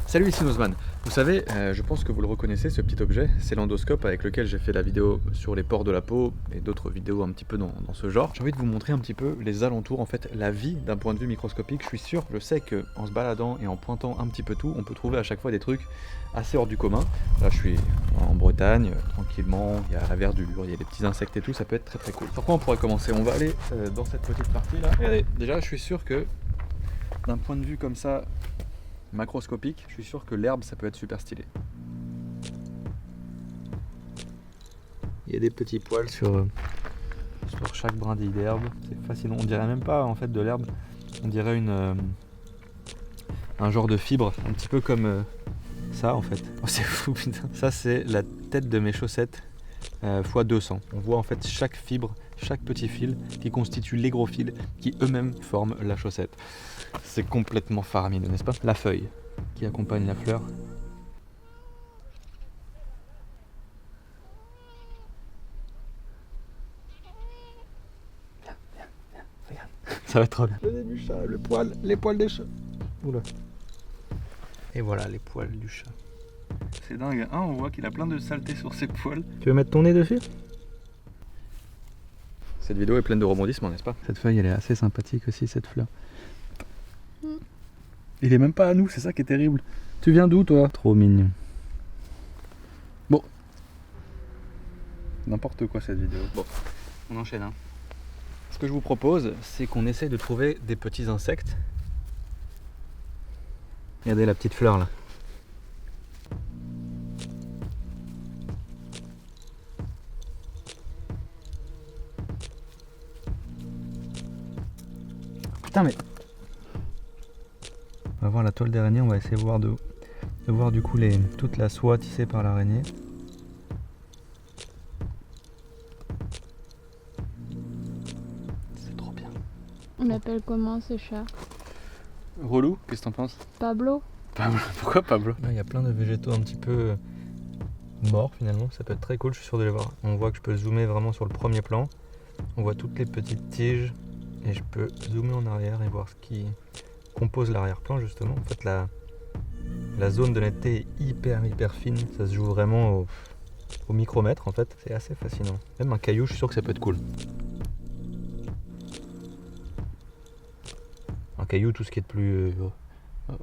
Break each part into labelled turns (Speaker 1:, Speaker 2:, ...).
Speaker 1: Salut, ici Nozman. Vous savez, je pense que vous le reconnaissez, ce petit objet, c'est l'endoscope avec lequel j'ai fait la vidéo sur les pores de la peau et d'autres vidéos un petit peu dans ce genre. J'ai envie de vous montrer un petit peu les alentours, en fait, la vie d'un point de vue microscopique. Je suis sûr, je sais qu'en se baladant et en pointant un petit peu tout, on peut trouver à chaque fois des trucs assez hors du commun. Là, je suis en Bretagne, tranquillement, il y a la verdure, il y a des petits insectes et tout, ça peut être très très cool. Par quoi on pourrait commencer? On va aller dans cette petite partie là. Regardez, déjà, je suis sûr que d'un point de vue comme ça, macroscopique, je suis sûr que l'herbe ça peut être super stylé. Il y a des petits poils sur chaque brindille d'herbe, c'est fascinant. On dirait même pas en fait de l'herbe, on dirait un genre de fibre, un petit peu comme ça en fait. Oh, c'est fou putain. Ça c'est la tête de mes chaussettes x 200. On voit en fait chaque fibre, chaque petit fil qui constitue les gros fils qui eux-mêmes forment la chaussette. C'est complètement faramineux, n'est-ce pas? La feuille qui accompagne la fleur. Viens, regarde. Ça va être trop bien. Le nez du chat, les poils des chats. Oula. Et voilà les poils du chat. C'est dingue, hein, on voit qu'il a plein de saleté sur ses poils. Tu veux mettre ton nez dessus? Cette vidéo est pleine de rebondissements, n'est-ce pas? Cette feuille, elle est assez sympathique aussi, cette fleur. Il est même pas à nous, c'est ça qui est terrible. Tu viens d'où, toi? Trop mignon. Bon. N'importe quoi cette vidéo. Bon, on enchaîne. Hein. Ce que je vous propose, c'est qu'on essaye de trouver des petits insectes. Regardez la petite fleur là. Putain mais... On va voir la toile d'araignée, on va essayer de voir, du coup toute la soie tissée par l'araignée. C'est trop bien.
Speaker 2: On appelle comment ce chat?
Speaker 1: Relou, qu'est-ce que t'en penses?
Speaker 2: Pablo.
Speaker 1: Pablo, pourquoi Pablo? Il y a plein de végétaux un petit peu morts finalement, ça peut être très cool, je suis sûr de les voir. On voit que je peux zoomer vraiment sur le premier plan. On voit toutes les petites tiges et je peux zoomer en arrière et voir ce qui compose l'arrière-plan justement. En fait la zone de netteté est hyper fine, ça se joue vraiment au micromètre en fait, c'est assez fascinant. Même un caillou, je suis sûr que ça peut être cool. Un caillou, tout ce qui est de plus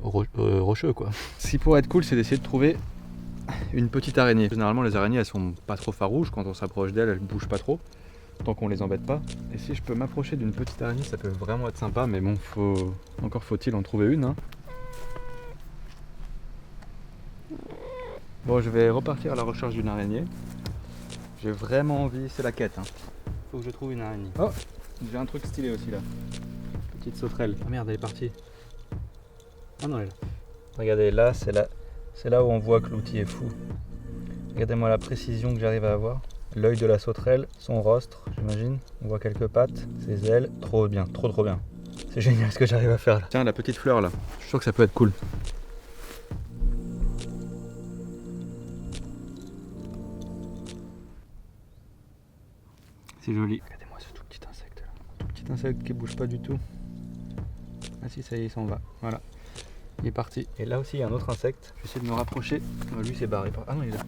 Speaker 1: rocheux quoi. Ce qui pourrait être cool, c'est d'essayer de trouver une petite araignée. Généralement les araignées elles sont pas trop farouches, quand on s'approche d'elles, elles bougent pas trop, tant qu'on les embête pas. Et si je peux m'approcher d'une petite araignée, ça peut vraiment être sympa, mais bon, encore faut-il en trouver une. Hein. Bon, je vais repartir à la recherche d'une araignée. J'ai vraiment envie, c'est la quête. Hein. Faut que je trouve une araignée. Oh, j'ai un truc stylé aussi là. Petite sauterelle. Ah merde, elle est partie. Ah non, elle est là. Regardez, là, c'est là où on voit que l'outil est fou. Regardez-moi la précision que j'arrive à avoir. L'œil de la sauterelle, son rostre, j'imagine. On voit quelques pattes, ses ailes. Trop bien, trop bien. C'est génial ce que j'arrive à faire là. Tiens, la petite fleur là. Je suis sûr que ça peut être cool. C'est joli. Regardez-moi ce tout petit insecte là. Tout petit insecte qui bouge pas du tout. Ah si, ça y est, il s'en va. Voilà. Il est parti. Et là aussi, il y a un autre insecte. Je vais essayer de me rapprocher. Oh, lui, c'est barré. Ah non, il est là.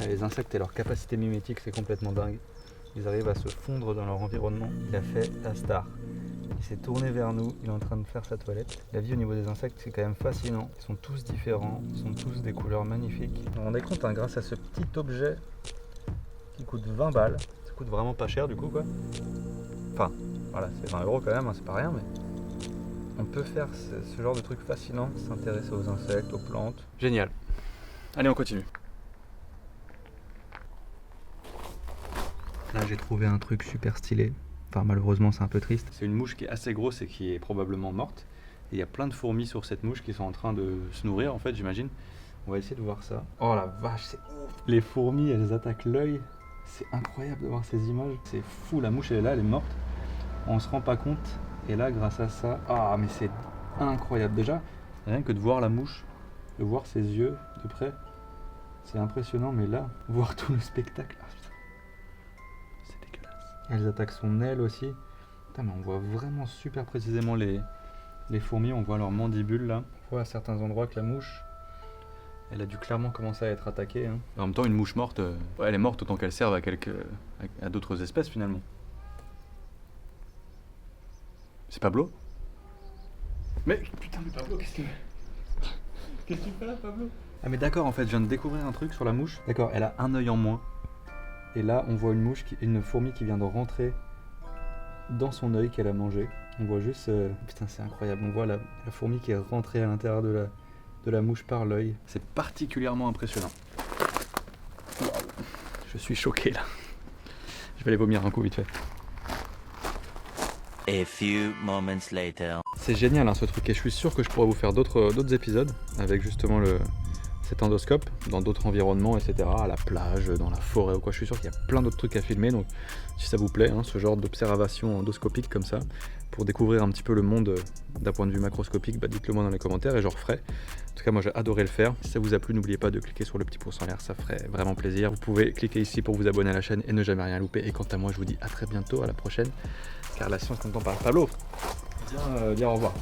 Speaker 1: Les insectes et leur capacité mimétique, c'est complètement dingue. Ils arrivent à se fondre dans leur environnement. Il a fait la star. Il s'est tourné vers nous. Il est en train de faire sa toilette. La vie au niveau des insectes, c'est quand même fascinant. Ils sont tous différents. Ils sont tous des couleurs magnifiques. Vous vous rendez compte, hein, grâce à ce petit objet qui coûte 20 balles. Ça coûte vraiment pas cher du coup, quoi. Enfin, voilà, c'est 20 € quand même, hein, c'est pas rien, mais... On peut faire ce genre de truc fascinant, s'intéresser aux insectes, aux plantes. Génial. Allez, on continue. Là, j'ai trouvé un truc super stylé. Enfin, malheureusement, c'est un peu triste. C'est une mouche qui est assez grosse et qui est probablement morte. Et il y a plein de fourmis sur cette mouche qui sont en train de se nourrir, en fait, j'imagine. On va essayer de voir ça. Oh la vache, c'est ouf! Les fourmis, elles attaquent l'œil. C'est incroyable de voir ces images. C'est fou, la mouche, elle est là, elle est morte. On se rend pas compte. Et là, grâce à ça, ah mais c'est incroyable. Déjà, rien que de voir la mouche, de voir ses yeux de près, c'est impressionnant. Mais là, voir tout le spectacle, ah, putain, c'est dégueulasse. Elles attaquent son aile aussi. Putain, mais on voit vraiment super précisément les Les fourmis, on voit leurs mandibules là. On voit à certains endroits que la mouche, elle a dû clairement commencer à être attaquée. Hein. En même temps, une mouche morte, elle est morte autant qu'elle serve à d'autres espèces finalement. C'est Pablo? Mais putain, mais Pablo, qu'est-ce que tu fais là, Pablo? Ah mais d'accord, en fait, je viens de découvrir un truc sur la mouche. D'accord, elle a un œil en moins. Et là, on voit une fourmi qui vient de rentrer dans son œil qu'elle a mangé. On voit juste... Putain, c'est incroyable. On voit la fourmi qui est rentrée à l'intérieur de la mouche par l'œil. C'est particulièrement impressionnant. Wow. Je suis choqué là. Je vais aller vomir un coup vite fait.
Speaker 3: A few moments later.
Speaker 1: C'est génial hein, ce truc et je suis sûr que je pourrais vous faire d'autres épisodes avec justement cet endoscope dans d'autres environnements, etc. À la plage, dans la forêt ou quoi. Je suis sûr qu'il y a plein d'autres trucs à filmer. Donc si ça vous plaît, hein, ce genre d'observation endoscopique comme ça, pour découvrir un petit peu le monde d'un point de vue macroscopique, bah, dites-le moi dans les commentaires et je referai. En tout cas, moi j'ai adoré le faire. Si ça vous a plu, n'oubliez pas de cliquer sur le petit pouce en l'air, ça ferait vraiment plaisir. Vous pouvez cliquer ici pour vous abonner à la chaîne et ne jamais rien louper. Et quant à moi, je vous dis à très bientôt, à la prochaine. Car la science n'entend pas. Pablo, viens dire au revoir.